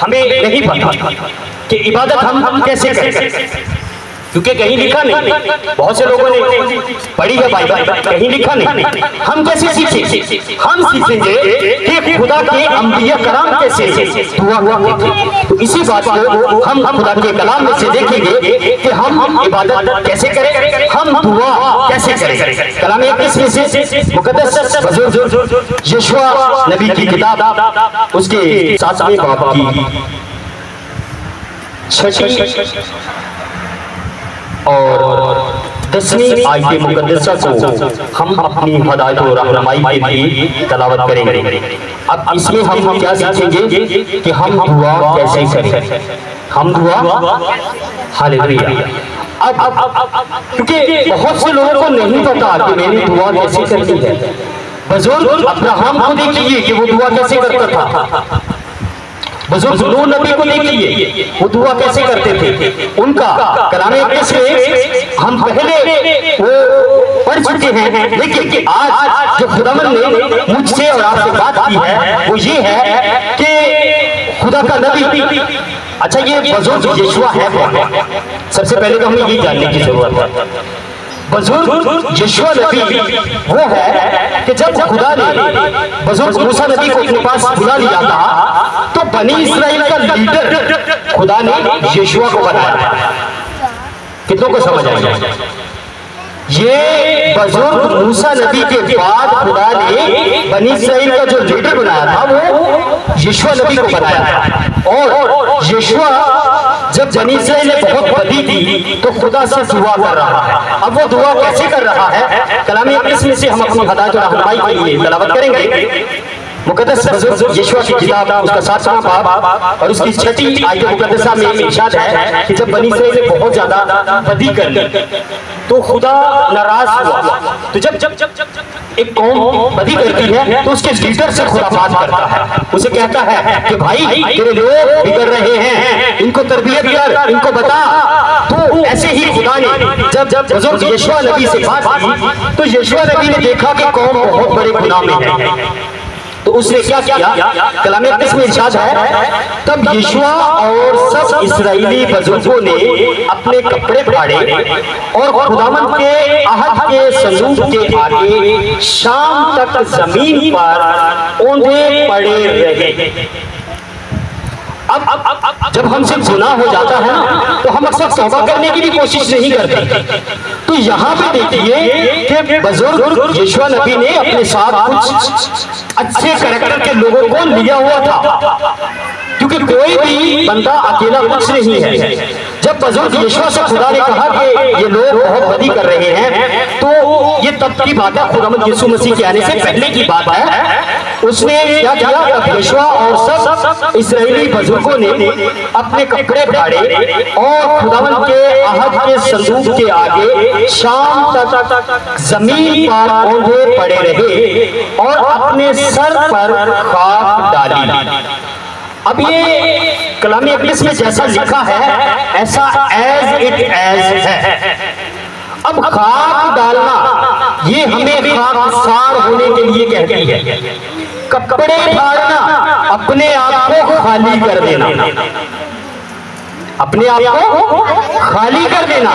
हमें नहीं पता कि इबादत हम कैसे करें, क्योंकि कहीं लिखा नहीं। बहुत से लोगों ने पढ़ी है बाइबल, कहीं लिखा नहीं। हम कैसे सीखें? हम सीखेंगे कि खुदा के अंबिया कलाम कैसे दुआ हुआ थे। तो इसी बात को हम खुदा के कलाम में से देखेंगे कि हम इबादत कैसे करें, हम दुआ कैसे करें। कलाम मुक़द्दस में से मुक़द्दस बुज़ुर्ग यशूआ नबी की किताब उसके 7वें बाब की 6 और 10वीं आयत मुक़द्दसा को हम अपनी हिदायत और रहनुमाई के लिए तलावत करेंगे। अब इसमें हम क्या सीखेंगे कि हम दुआ कैसे करें, हम दुआ हालेलुया। अब क्योंकि बहुत से लोगों को नहीं पता कि मैंने दुआ कैसे करनी है। बुज़ुर्ग अब्राहम को देखिए कि वो दुआ कैसे करता था। बुज़ुर्ग नूह नबी को देखिए वो दुआ कैसे करते थे। उनका कलामे मुक़द्दस में हम पहले वो पढ़ चुके हैं, लेकिन आज जो खुदावंद ने मुझसे और आपसे बात की है वो ये है कि खुदा का नबी, अच्छा ये बुज़ुर्ग यशूआ है कौन? सबसे पहले तो हमें ये जानने की जरूरत है। बुज़ुर्ग यशूआ नबी वो है कि जब खुदा ने बुज़ुर्ग मूसा नबी को अपने पास बुला लिया था तो बनी इस्राएल का लीडर खुदा ने यशूआ को बनाया। कितनों को समझ आया? ये बुज़ुर्ग मूसा नबी के बाद खुदा ने बनी इस्राएल का जो लीडर बनाया था वो यशूआ नबी को बनाया था। और यशूआ जब बनी इस्राएल ने बहुत बदी थी तो खुदा से दुआ कर रहा है। अब वो दुआ कैसे कर रहा है, कलाम मुक़द्दस में से हम अपनी हिदायत और रहनुमाई के लिए तलावत करेंगे। मुक़द्दस बुज़ुर्ग यशूआ की किताब उसका 7वां बाब और उसकी 6ठी आयत मुक़द्दसा में इरशाद है कि जब बनी इस्राएल ने बहुत ज्यादा बदी कर ली तो खुदा नाराज हुआ। तो जब एक कौम बदी करती है तो उसके लीडर से खुदा बात करता है, उसे कहता है कि भाई तेरे लोग बिगड़ रहे हैं, इनको तरबियत कर, इनको बता। तो ऐसे ही खुदा ने जब बुज़ुर्ग यशूआ नबी से बात की तो यशूआ नबी ने देखा कि कौम बहुत बड़े गुनाह में है। तो उसने क्या किया, कलाम मुक़द्दस में इरशाद है तब यशूआ और सब इस्राएली बुज़ुर्गों ने अपने कपड़े फाड़े और खुदावंद के अहद के संदूक के आगे शाम तक जमीन पर औंधे पड़े रहे। अब जब हमसे गुनाह हो जाता है ना तो हम अक्सर तौबा करने की भी कोशिश नहीं करते। तो यहाँ पे देखिए कि बुज़ुर्ग यशूआ नबी ने अपने साथ कुछ अच्छे कैरेक्टर के लोगों को लिया हुआ था, क्योंकि कोई भी बंदा अकेला कुछ नहीं है। जब बुज़ुर्ग यशूआ से खुदा ने कहा कि ये लोग बहुत बदी कर रहे हैं तो ये तब की बात है, खुदावंद यीशु मसीह के आने से पहले की बात है। उसने क्या किया, तब यशूआ और सब इस्राएली बुज़ुर्गों ने अपने कपड़े फाड़े और खुदावंद के अहद के संदूक के आगे शाम तक जमीन पर औंधे पड़े रहे और अपने सर पर खाक डाली। अब ये कलाम मुक़द्दस में जैसा लिखा है ऐसा एज इट एज है। अब खाक डालना ये हमें खाकसार होने के लिए कहती है। कपड़े फाड़ना अपने आप को खाली कर देना, अपने आप को खाली कर देना।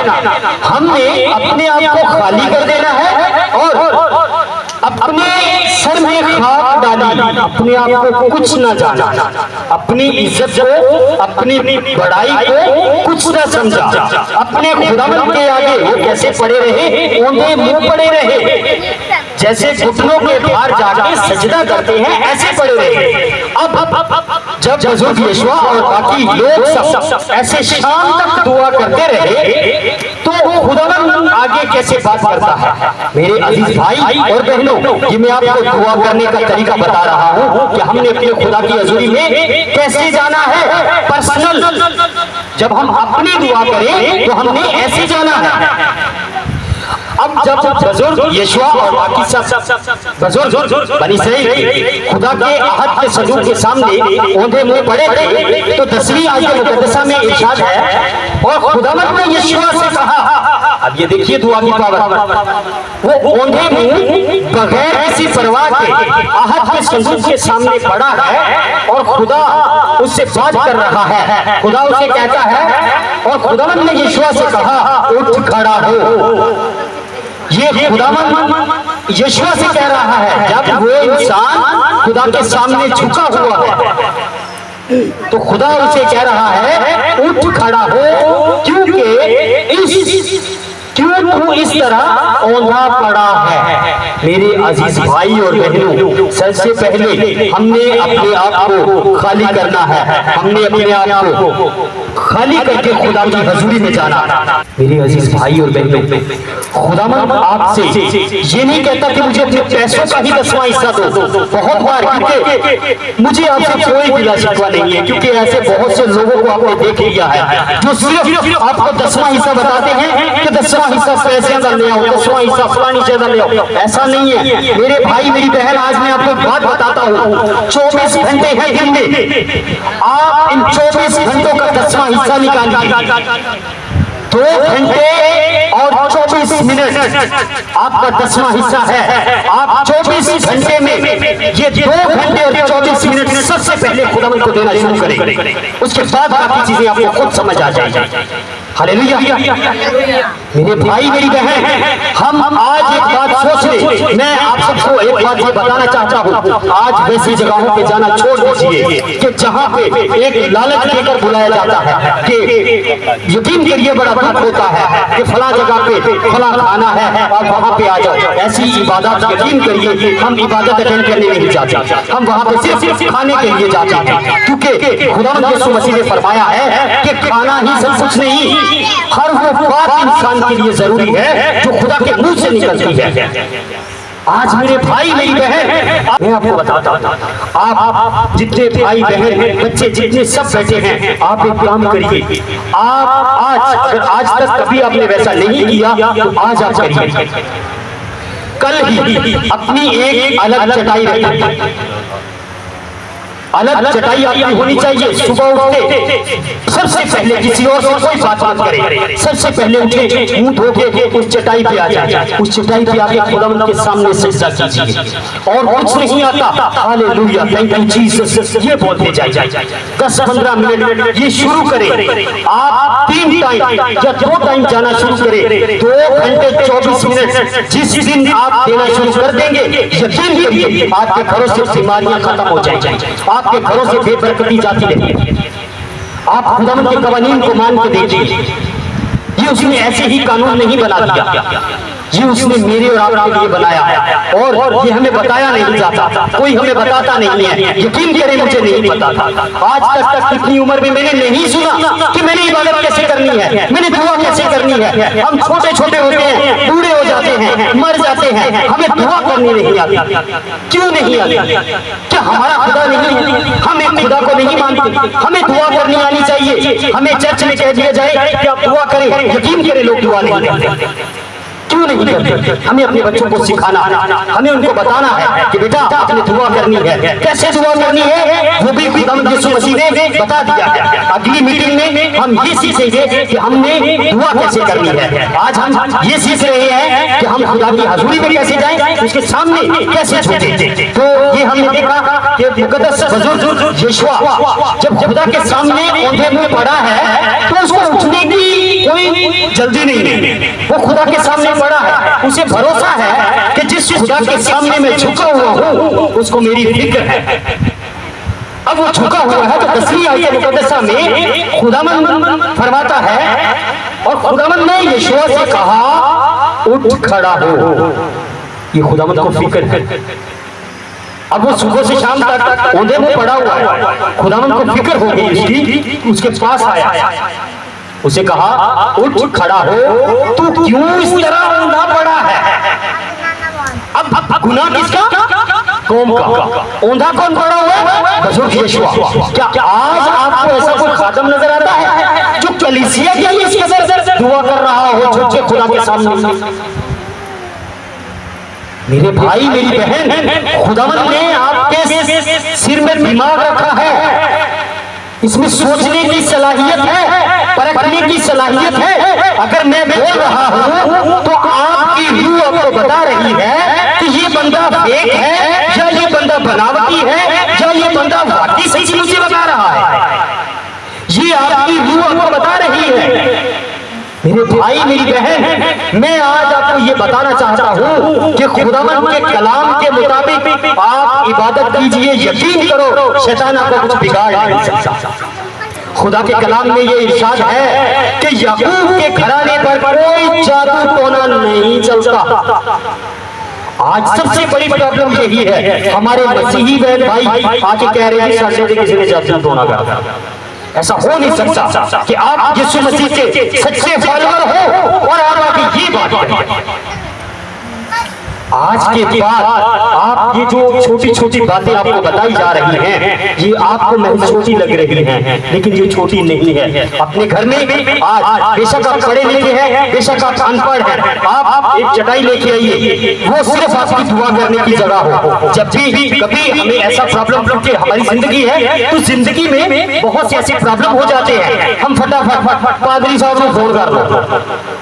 हमने अपने आप को खाली कर देना है और अपने सर में खाक डाली, अपने आप को कुछ न जाना, अपनी इज्जत को, अपनी बड़ाई को कुछ न समझा, अपने खुदावंद के आगे वो कैसे पड़े रहे, औंधे मुंह पड़े रहे, जैसे घुटनों के बाहर जाके सजदा करते हैं ऐसे पड़े रहे। अब जब बुज़ुर्ग यशूआ और बाकी लोग सब ऐसे शाम तक दुआ करते रहे तो खुदावंद आगे कैसे बात करता है। मेरे अजीज भाई और बहनों, ये मैं आपको दुआ करने का तरीका बता रहा हूँ कि हमने अपने खुदा की हज़ूरी में कैसे जाना है पर्सनल। जब हम अपनी दुआ करें तो हमने ऐसे जाना है। अब जब बुजुर्ग यशवा और बाकी सब बुजुर्ग बनी इसराइल खुदा के अहद के सदूक के सामने औंधे मुंह पड़े थे, तो 10वीं आयत मुकद्दसा में इरशाद है, और खुदावंद ने यशवा से कहा, अब ये देखिए दुआ की पावर, वो औंधे मुंह बगैर किसी परवाह के अहद के सदूक के सामने पड़ा है और खुदा उससे बात कर रहा है। खुदा उसे कहता है और खुदावंद ने यशवा से कहा, उठ खड़ा हो। ये खुदावंद यशवा से कह रहा है, जब वो इंसान खुदा के सामने झुका हुआ है तो खुदा उसे कह रहा है, उठ खड़ा हो, क्योंकि क्यों तू इस तरह औंधा पड़ा है। मेरे अजीज भाई और बहनों, सबसे पहले हमने अपने आप को खाली करना है, हमने अपने आप को खाली करके खुदा की हजूरी में जाना। मेरे अजीज भाई और बहनों, खुदावंद आपसे ये नहीं कहता कि मुझे अपने पैसों का ही 10वां हिस्सा दो। बहुत बार, क्योंकि मुझे आपसे कोई गिला शिकवा नहीं है, क्योंकि ऐसे बहुत से लोगों को आपने देख लिया है जो सिर्फ आपको 10वां हिस्सा बताते हैं कि 10वां हिस्सा पैसे का ले आओ, 10वां हिस्सा फलानी चीज ले आओ। ऐसा नहीं है मेरे भाई मेरी बहन, आज मैं आपको एक बात बताता हूँ, 24 घंटे हैं दिन में, आप इन 24 घंटों का 10वां हिस्सा निकालिए, 2 घंटे और 24 मिनट आपका 10वां हिस्सा है। आप 24 घंटे में ये 2 घंटे और 24 मिनट सबसे पहले खुदावंद को देना शुरू करें, उसके बाद बाकी चीजें आपको खुद समझ आ जाएगी। हालेलुया। मेरे भाई मेरी बहन, हम आज एक बात सोच ले, मैं आप सबको एक बात ये बताना चाहता हूँ, आज वैसी जगहों पे जाना छोड़ दीजिए कि जहाँ पे एक लालच देकर बुलाया जाता है कि यकीन करिए बड़ा दुख होता है कि फला जगह पे फला खाना है और वहाँ पे आ जाओ। ऐसी इबादत यकीन करिए हम इबादत अटेंड करने नहीं जाते, हम वहाँ पे सिर्फ खाने के लिए जाते हैं, क्योंकि खुदावंद यीशु मसीह ने फरमाया है कि खाना ही सब कुछ नहीं, हर वो बात इंसान के लिए जरूरी है जो खुदा के मुंह से निकलती है। आज मेरे भाई मेरी बहन, मैं आपको बताता हूँ, आप जितने भाई बहन बच्चे जितने सब बैठे हैं, आप एक काम करिए, आप आज तक कभी आपने वैसा नहीं किया तो आज आप करिए। कल ही अपनी एक अलग चटाई रखिए, अलग चटाई आपकी होनी चाहिए। सुबह उठते सबसे पहले किसी और से कोई बात मत करें, सबसे पहले उठे मुंह धो के उस चटाई पे आ जाए, उस चटाई पे आके खुदावंद के सामने सजदा कीजिए, और कुछ नहीं आता हालेलुया थैंक यू जीसस ये बोलते जाइए। 10-15 मिनट ये शुरू करें, आप 3 टाइम या 2 टाइम जाना शुरू करें, 2 घंटे 24 मिनट जिस दिन आप देना शुरू कर देंगे, यकीन करिए आपके घरों से बीमारियां खत्म हो जाएंगी, आपके घरों से बेबरकती जाती रहेगी। आप खुदावंद के कवानीन को मान के देखिए, ये उसने ऐसे ही कानून नहीं बना दिया, ये उसने मेरे और आपके लिए बनाया है, और ये हमें बताया नहीं जाता, कोई हमें बताता नहीं है। यकीन करें मुझे नहीं पता था, आज तक इतनी उम्र में मैंने नहीं सुना कि मैंने इबादत कैसे करनी है, मैंने दुआ कैसे करनी है। हम छोटे छोटे होते हैं, बूढ़े हो जाते हैं, मर जाते हैं, हमें दुआ करनी नहीं आती। क्यों नहीं आती? क्या हमारा खुदा नहीं है? हम एक खुदा को नहीं मानते? हमें दुआ करनी आनी चाहिए। हमें चर्च में कह दिया जाए कि आप दुआ करें, यकीन करें लोग दुआ नहीं करते। क्यों नहीं करते? हमें अपने बच्चों को सिखाना है, हमें उनको बताना है कि बेटा आपने दुआ करनी है। कैसे दुआ करनी है वो भी खुदावंद यीशु मसीह ने बता दिया है। अगली मीटिंग में हम ये सीखेंगे कि हमने दुआ कैसे करनी है। आज हम ये सीख रहे हैं कि हम खुदा की हजूरी में कैसे जाएं, उसके सामने कैसे झुकें। तो ये हमने देखा कि मुकद्दस बुजुर्ग यशवा जब खुदा के सामने औंधे मुंह पड़ा है तो उसको उठने की कोई जल्दी नहीं, वो खुदा के सामने पड़ा है, उसे भरोसा है कि जिस खुदा के सामने मैं झुका हुआ हूँ उसको मेरी फिक्र है। अब वो झुका हुआ है तो 10वीं आयत मुकद्दसा में खुदावंद फरमाता है, और खुदावंद ने यशवा से कहा उठ खड़ा हो। ये खुदावंद को फिक्र है। अब वो सुबह से शाम तक औंधे में पड़ा हुआ है, खुदावंद को फिक्र हो गई उसकी, उसके पास आया, उसे कहा उठ खड़ा हो, तू क्यों इस तरह औंधा पड़ा है। अब गुनाह किसका? कौम का। औंधा कौन पड़ा हुआ? बुजुर्ग यशवा। क्या आज आपको ऐसा कोई खादम नजर आता है जो कलीसिया के लिए इस कदर दुआ कर रहा हो झुक के खुदा के सामने? मेरे भाई मेरी बहन, खुदावंद ने आपके सिर में दिमाग रखा है, इसमें सोचने की सलाहियत है, परखने की सलाहियत है। अगर मैं बोल रहा हूं तो आपकी रूह आपको बता रही है कि ये बंदा फेक है या ये बंदा बनावटी है या ये बंदा वाकई सच्ची मुझे बता रहा है। ये आपकी रूह आपको बता रही है। मेरे भाई मेरी बहन, मैं आज आपको ये बताना चाहता हूँ कि खुदावंद के कलाम के मुताबिक आप इबादत कीजिए। यकीन करो, शैतान आपको कुछ बिगाड़ नहीं सकता। खुदा के कलाम में ये इरशाद है कि याकूब के घराने पर कोई जादू टोना नहीं चलता। आज सबसे बड़ी प्रॉब्लम यही है, हमारे मसीही बहन भाई आके कह रहे हैं संडे किसी ने जादू टोना करा। ऐसा हो नहीं सकता कि आप यीशु मसीह के सच्चे फॉलोअर हो और आप आके ये बात करें। आज के बाद आप ये जो छोटी छोटी बातें आपको बताई जा रही हैं, ये आपको महज छोटी लग रही हैं, लेकिन ये छोटी नहीं है। अपने घर में आज बेशक आप पढ़े लिखे हैं, बेशक आप अनपढ़ हैं, आप एक चटाई लेके आइए, वो सिर्फ आपकी दुआ करने की जगह हो। जब भी कभी हमें ऐसा प्रॉब्लम कि हमारी जिंदगी है तो जिंदगी में बहुत से ऐसे प्रॉब्लम हो जाते हैं, हम फटाफट पादरी साहब को फोन कर दो।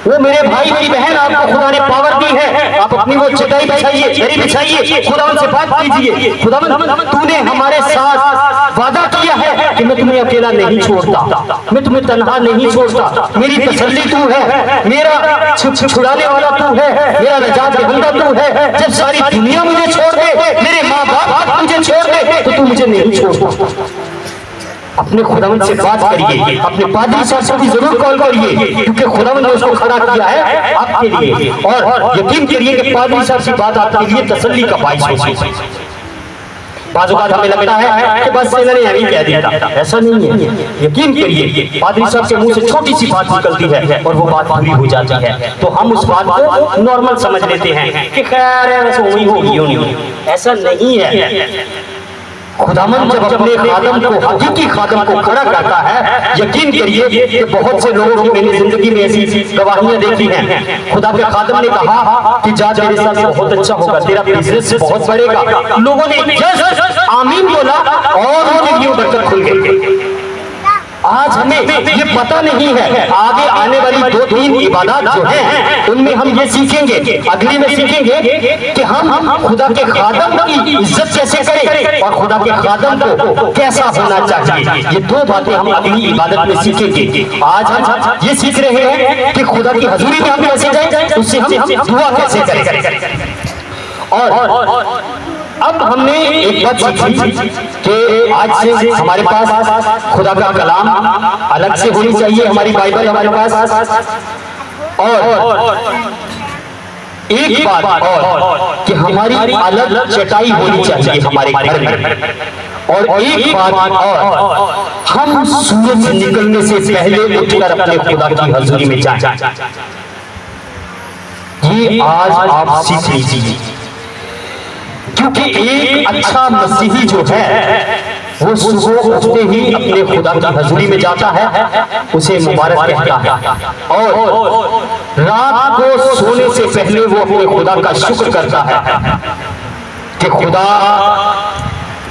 वो मेरे भाई मेरी बहन, आपको खुदा ने पावर दी है, आप अपनी वो चटाई बिछाइए, दरी बिछाइए, खुदावंद से बात कीजिए। खुदावंद, तूने हमारे साथ वादा किया है कि मैं तुम्हें अकेला नहीं छोड़ता, मैं तुम्हें तन्हा नहीं छोड़ता, मेरी तसल्ली तू है, मेरा छुड़ाने वाला तू है, मेरा नजात दहिंदा तू है। जब सारी दुनिया मुझे छोड़ दे, मेरे माँ बाप मुझे छोड़ दे, तो तू मुझे नहीं छोड़ता। अपने खुदावंद से बात करिए, अपने पादरी साहब से भी जरूर कॉल करिए, क्योंकि खुदावंद ने उसको खड़ा किया है आपके लिए। और यकीन करिए कि पादरी साहब से बात आपके लिए तसल्ली का बाइस होगी। बाज़ औक़ात हमें लगता है कि बस इन्होंने यही कह दिया, ऐसा नहीं है। यकीन करिए, पादरी साहब के मुंह से छोटी सी बात निकलती है और वो बात पूरी हो जाती है, तो हम उस बात को नॉर्मल समझ लेते हैं कि खैर वैसे वही होगी। ऐसा नहीं है। खुदावंद जब अपने खादम को, हकीकी खादम को खड़ा करता है, यकीन करिए कि बहुत से लोगों की मैंने जिंदगी में ऐसी गवाहियां देखी हैं। खुदा के खादम ने कहा कि जा तेरे साथ बहुत अच्छा होगा, तेरा बिजनेस बहुत बढ़ेगा। लोगों ने जस्ट आमीन बोला और उनकी यूं बरकत खुल गई। आज हमें ये पता नहीं है, आगे आने वाली 2-3 इबादत जो हैं उनमें हम ये सीखेंगे, अगली में सीखेंगे कि हम खुदा के खादम की इज्जत कैसे करें और खुदा के खादम को कैसा होना चाहिए। ये 2 बातें हम अगली इबादत में सीखेंगे। आज हम ये सीख रहे हैं कि खुदा की हजूरी में हम कैसे जाएं, उससे हम दुआ कैसे करें। और अब हमने एक बात सीखी कि आज से हमारे पास खुदा का कलाम अलग से होनी चाहिए, हमारी बाइबल हमारे पास। और एक बात और कि हमारी अलग चटाई होनी चाहिए हमारे घर में। और एक बात और, हम सूरज निकलने से पहले उठकर अपने खुदा की हजूरी में जाएं। ये आज आप सीख लीजिए, क्योंकि एक अच्छा मसीही जो है वो सुबह उठते ही अपने खुदा की हजूरी में जाता है, उसे मुबारक कहता है। और रात को सोने से पहले वो अपने खुदा का शुक्र करता है कि खुदा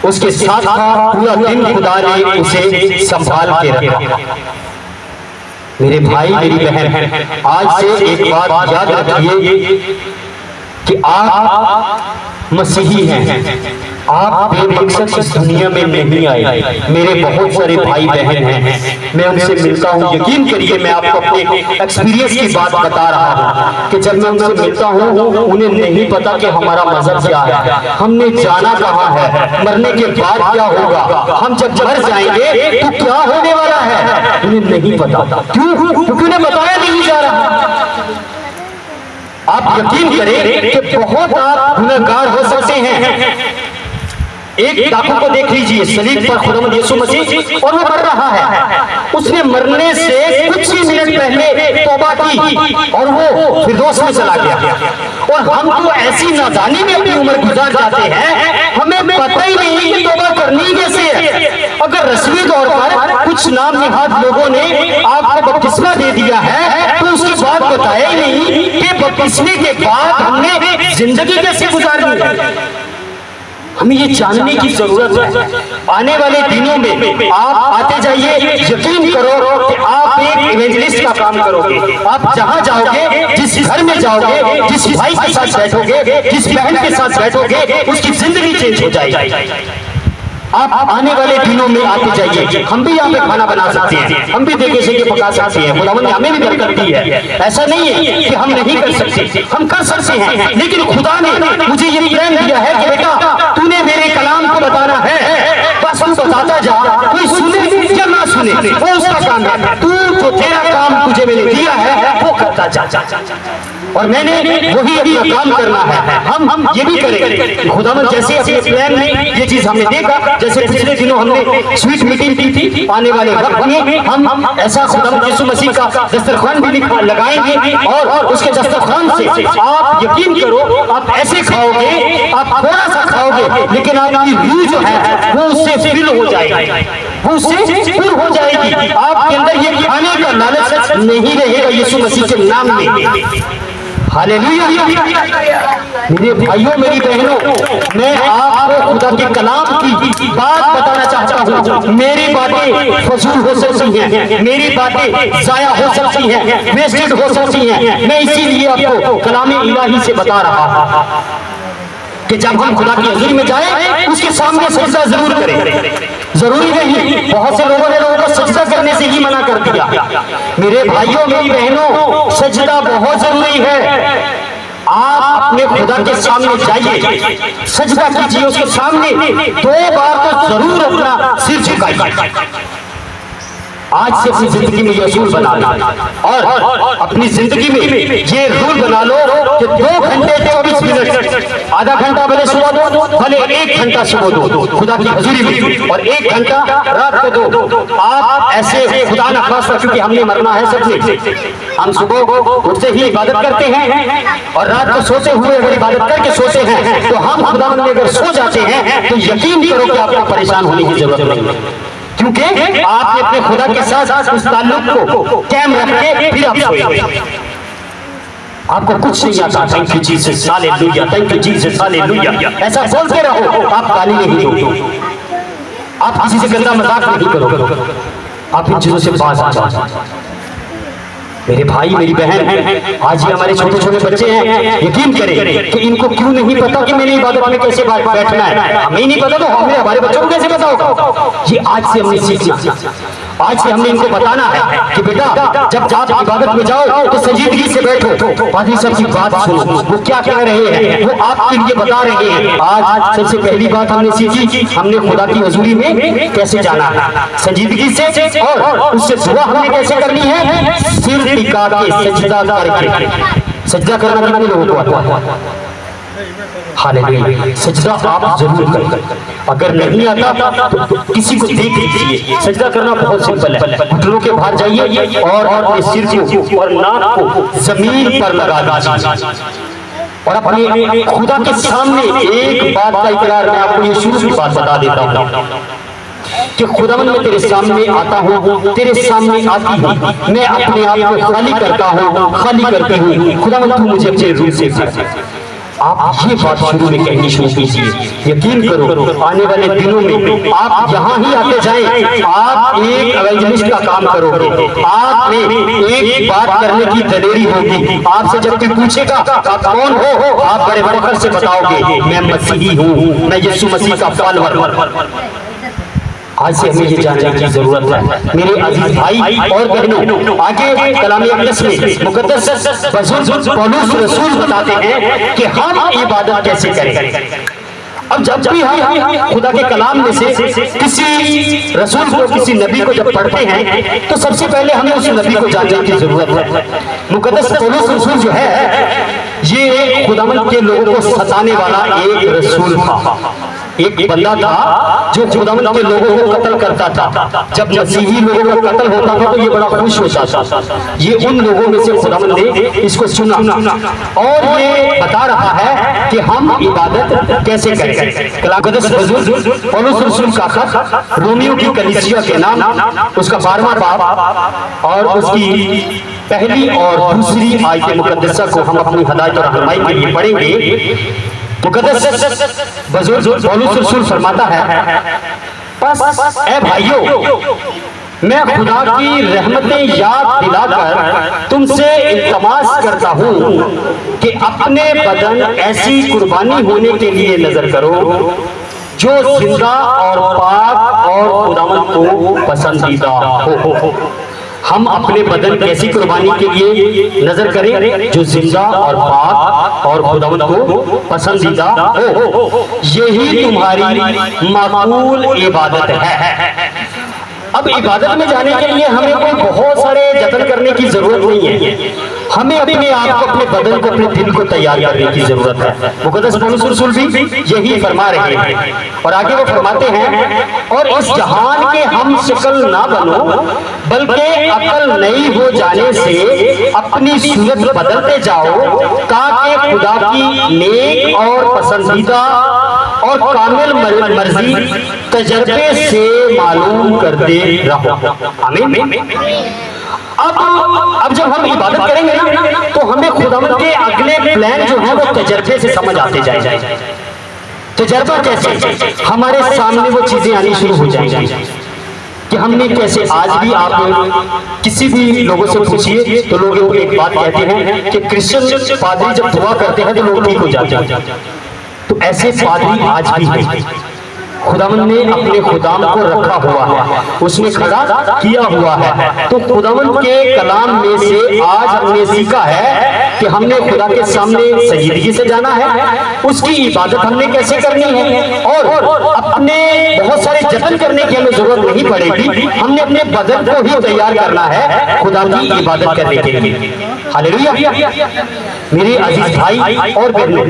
उसके साथ था, पूरा दिन खुदा ने उसे संभाल के रखा। मेरे भाई मेरी बहन, आज से एक बात याद रखिए कि आप मसीही हैं, आप बेमकसद इस दुनिया में नहीं आए। मेरे बहुत सारे भाई बहन हैं, मैं उनसे मिलता हूँ। यकीन करिए, मैं आपको अपने एक्सपीरियंस की बात बता रहा हूँ कि जब मैं उनसे मिलता हूँ उन्हें नहीं पता कि हमारा मजहब क्या है, हमने जाना कहाँ है, मरने के बाद क्या होगा, हम जब मर जाएंगे तो क्या होने वाला है, उन्हें नहीं पता। क्यों? क्योंकि उन्हें बताया नहीं जा रहा। आप यकीन करें कि बहुत आप गुनहगार हो सकते हैं। एक डाकू को देख लीजिए, सलीब पर खुदावंद यीशु मसीह, और वो मर रहा है। उसने मरने से कुछ ही मिनट पहले तौबा की और वो फिरदौस में चला गया। और हम तो ऐसी नादानी में अपनी उम्र गुजार जाते हैं, हमें पता ही नहीं कि तौबा करनी कैसे है। अगर रस्मी तौर पर कुछ नाम निहाद लोगों ने आपको बपतिस्मा दे दिया है तो उसकी बात बताया ही नहीं कि बपतिस्मे के बाद हमने जिंदगी कैसे गुजारनी है। हमें ये जानने की जरूरत है। आने वाले दिनों में आप आते जाइए, यकीन करो कि आप एक इवेंजलिस्ट का काम करोगे। आप जहां जाओगे, जिस घर में जाओगे, जिस भाई के साथ बैठोगे, जिस बहन के साथ बैठोगे, उसकी जिंदगी चेंज हो जाएगी। आप आने वाले दिनों में आते जाइए। हम भी यहाँ पे खाना बना सकते हैं, हम भी देखे से पका सकते हैं। खुदावंद ने हमें भी बरकत दी है। ऐसा नहीं है कि हम नहीं कर सकते, हम कर सकते हैं। लेकिन खुदा ने मुझे ये प्रेम दिया है कि बेटा तूने मेरे कलाम को बताना है, बस तू बताता जा, कोई सुने या ना सुने वो उसका काम है। तू जो तेरा काम तुझे मैंने दिया है वो करता जा, और मैंने वही अपना काम करना है। हम ये भी करेंगे। खुदावंद जैसे अपने प्लान में ये चीज हमने देखा, जैसे पिछले दिनों हमने स्वीट मीटिंग की थी, आने वाले वक्त में हम ऐसा खुदावंद यीशु मसीह का दस्तरखान भी लगाएंगे, और उसके दस्तरखान से आप यकीन करो आप ऐसे खाओगे, आप थोड़ा सा खाओगे, लेकिन आपकी रूह जो है वो उससे फिल हो जाएगी, वो उससे फिल हो जाएगी। आपके अंदर ये खाने का लालच नहीं रहेगा यीशु मसीह के नाम में। हालेलुया। मेरे भाइयों मेरी बहनों, मैं आपको खुदा के कलाम की बात बताना चाहता हूँ। मेरी बातें फजूल हो सकती हैं, मेरी बातें जाया हो सकती हैं, वेस्टेड हो सकती हैं। मैं इसीलिए आपको कलाम इलाही से बता रहा हूँ कि जब हम खुदा की हज़ूरी में जाएं, उसके सामने सजदा जरूर करें। जरूरी नहीं, बहुत से लोगों ने लोगों को सजदा करने से ही मना कर दिया। मेरे भाइयों मेरी बहनों, सजदा बहुत जरूरी है। आप अपने खुदा के सामने जाइए, सजदा कीजिए उसके सामने, 2 बार तो जरूर अपना सिर झुकाइए। आज से अपनी जिंदगी में ये असूल बना लो, और अपनी जिंदगी में ये रूल बना लो कि 2 घंटे 24 मिनट, आधा घंटा भले सुबह दो, भले 1 घंटा सुबह दो खुदा की हजूरी में, और 1 घंटा रात को दो। आप ऐसे खुदा न खासा, क्योंकि हमने मरना है सबने। हम सुबह उठते ही इबादत करते हैं, और रात को सोते हुए अगर इबादत करके सोते हैं, तो हम खुदा में अगर सो जाते हैं तो यकीन करो कि आपको परेशान होने की जरूरत नहीं, क्योंकि आपने अपने खुदा के साथ उस ताल्लुक को कायम रख के फिर आप सोएंगे। आपको कुछ नहीं आता। Thank you Jesus, hallelujah, thank you Jesus, hallelujah, ऐसा बोलते रहो। आप गाली नहीं दो, आप किसी से गंदा मजाक नहीं करो, आप इन चीजों से बाज आ जाओ। मेरे भाई मेरी बहन, आज ये हमारे छोटे छोटे बच्चे हैं, यकीन करें कि इनको क्यों नहीं पता कि मैंने इबादत में कैसे बैठना है। हमें नहीं पता तो हमारे बच्चों को कैसे पता होगा? ये आज से हमने सीखना, आज से हमने इनको बताना है कि बेटा जब आप इबादत में जाओ तो संजीदगी से बैठो, पादरी साहब की बात सुनो, वो क्या कह रहे हैं, वो आपके लिए बता रहे हैं। आज सबसे पहली बात हमने सीखी, हमने खुदा की हजूरी में कैसे जाना है, संजीदगी से, और उससे दुआ हमने कैसे करनी है, सिर टिका के सजदा करके। सजदा करना कितने लोगों को आता है? हालेलुया। सजदा आप जरूर करें, अगर नहीं आता तो किसी को देख लीजिए। सजदा करना बहुत सिंपल है। घुटनों के बाहर जाइए और अपने सिर को और नाक को जमीन पर लगा दीजिए, और अपने खुदा के सामने एक बात का इकरार, मैं आपको ये शुरू की बात बता देता हूँ कि खुदावंद मैं तेरे सामने आता हूँ, तेरे सामने आती हूँ, मैं अपने आप को खाली करता हूँ, खाली करती हूँ। खुदावंद तू मुझे अपने रूह से भर। आप ये बात शुरू में कहनी शुरू कीजिए। यकीन करो आने वाले दिनों में आप यहाँ ही आते जाएं, आप एक एवेंजलिस्ट का काम करोगे। आप में एक बात करने की दलेरी होगी। आपसे जब कोई पूछेगा आप कौन हो, आप बड़े फख्र से बताओगे मैं मसीही हूँ, मैं यीशु मसीह का फॉलोअर। आज से हमें ये जानने की जरूरत है मेरे अजीज भाई और बहनों। आगे कलाम अक़दस में मुक़द्दस बुज़ुर्ग पौलुस रसूल बताते हैं कि हम इबादत कैसे करें। अब जब भी हम खुदा के कलाम में से किसी रसूल को, किसी नबी को जब पढ़ते हैं तो सबसे पहले हमें उस नबी को जानने की जरूरत है। मुक़द्दस पौलुस रसूल जो है ये खुदावंद के लोगों को सताने वाला एक रसूल था, एक बंदा था जो खुदावंद के लोगों को कत्ल करता था। जब मसीही लोगों का कत्ल होता था तो ये बड़ा खुश होता था। ये उन लोगों में से खुदावंद ने इसको चुना और ये बता रहा है कि हम इबादत कैसे करें। मुक़द्दस बुज़ुर्ग पौलुस रसूल का खत रोमियो की कलीसिया के नाम, उसका 12वां बाब और उसकी पहली और दूसरी आयत मुकद्दसा को हम अपनी हिदायत और रहनुमाई के लिए पढ़ेंगे। मुकद्दस बुजुर्ग पौलुस रसूल फरमाता है, बस ए भाइयों, मैं खुदा की रहमतें याद दिलाकर तुमसे इल्तमास करता हूँ कि अपने बदन ऐसी कुर्बानी होने के लिए नजर करो जो जिंदा और पाक और खुदावंद को पसंदीदा हो। हम अपने बदन कैसी कुर्बानी के लिए नजर करें? जो जिंदा और पाक और खुदावंद को पसंदीदा हो। यही तुम्हारी माकूल इबादत है। अब इबादत में जाने के लिए हमें कोई बहुत सारे जतन करने की जरूरत नहीं है। हमें अपने आप को, अपने बदन को, अपने दिल को तैयार करने की जरूरत है। मुकद्दस पौलुस रसूल भी यही फरमा रहे हैं और आगे वो फरमाते हैं, और इस जहान के हम शक्ल ना बनो, बल्कि अकल नई हो जाने से अपनी सूरत बदलते जाओ, ताकि खुदा की नेक और पसंदीदा और कामिल मर्जी तजर्बे से मालूम करते रहो। आमीन। अब जब हम इबादत करेंगे ना, तो हमें खुदावंद के अगले प्लान जो है वो तजर्बे से समझ आते जाएंगे। तजर्बा कैसे? हमारे सामने वो चीजें आनी शुरू हो जाएंगी कि हमने कैसे, आज भी आप किसी भी लोगों से पूछिए तो लोग एक बात कहते हैं कि क्रिश्चियन पादरी जब दुआ करते हैं तो लोग ठीक हो जाते हैं। तो ऐसे पादरी आज भी हैं। खुदावंद ने अपने खुदाम को रखा हुआ है, उसने खड़ा किया हुआ है। तो खुदावंद के कलाम में से आज हमने सीखा है कि हमने खुदा के सामने सजीदगी से जाना है, उसकी इबादत हमने कैसे करनी है, और अपने बहुत सारे जतन करने की हमें जरूरत नहीं पड़ेगी। हमने अपने बदन को ही तैयार करना है खुदा की इबादत करने के लिए। हालेलुया। मेरे अजीज भाई और बहनों,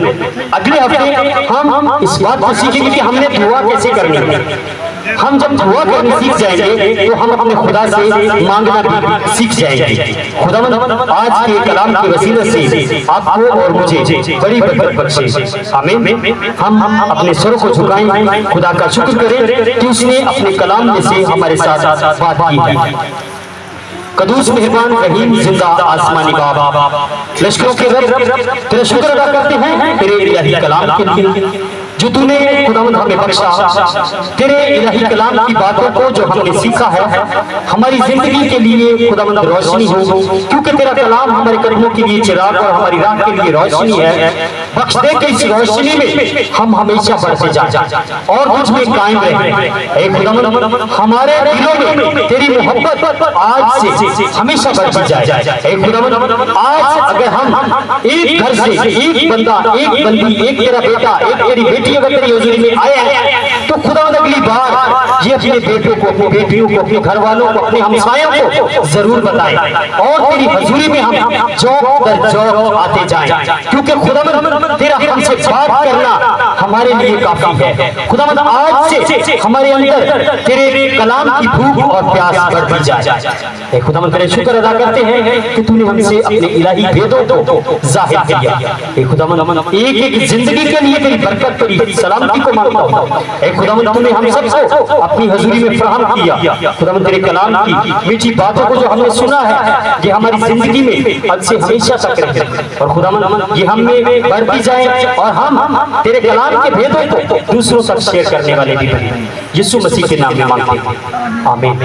अगले हफ्ते हम इस बात को सीखेंगे कि हमने दुआ कैसे करनी है। हम जब दुआ करनी सीख जाएंगे तो हम अपने खुदा से मांगना भी सीख जाएंगे। खुदावंद आज के कलाम के वसीले से आपको और मुझे बड़ी बरकत बख्शे। आमीन। हम अपने सरों को झुकाएं, खुदा का शुक्र करें कि उसने अपने कलाम में से हमारे साथ बात की है। कदूस मेहरबान रहीम जिंदा आसमानी बाबा, लश्करों के रब, तेरा शुक्र अदा करते हैं तेरे इलाही कलाम के लिए जो तूने खुदावंद हमें बख्शा। तेरे इलाही कलाम की बातों को जो हमने सीखा है हमारी जिंदगी के लिए खुदावंद रोशनी हो, क्योंकि तेरा कलाम हमारे कदमों के लिए चिराग और हमारी राह के लिए रोशनी है। बख्श दे कि इस रोशनी में हम हमेशा बढ़ते जाएं और तुझ में कायम रहें। ऐ खुदावंद हमारे दिलों में तेरी मोहब्बत आज से हमेशा बढ़ती जाए। ऐ खुदावंद आज अगर हम एक घर से एक बंदा, एक बंदी, एक तेरा बेटा, एक तेरी बेटी अगर तेरी हुजूरी में आए हैं तो खुदावंद अगली बार ये अपने बेटों को, अपनी बेटियों को, अपने घर वालों को, अपने हमसायों को जरूर बताएं और तेरी हुजूरी में हम चौक दर चौक आते जाएं, क्योंकि खुदावंद तेरा हमसे बात करना हमारे लिए काफी है। खुदावंद आज से हमारे अंदर तेरे कलाम की भूख और प्यास बढ़ती जाए। खुदावंद तेरे शुक्र अदा करते हैं कि तूने हमसे अपने इलाही भेदों को जाहिर किया। खुदावंद एक एक जिंदगी के लिए तेरी बरकत, तेरी सलामती को मांगता हूं। ऐ खुदावंद तूने हम सबको अपनी हुजूरी में फराहम किया। खुदावंद तेरे कलाम की मीठी बातों को जो हमने सुना है ये हमारी जिंदगी में आज से हमेशा तक रहे और खुदावंद ये हम में बढ़ती जाए और हम तेरे कलाम के भेदों को दूसरों तक शेयर करने वाले भी बने। यीशु मसीह के नाम में मांगते हैं, आमीन।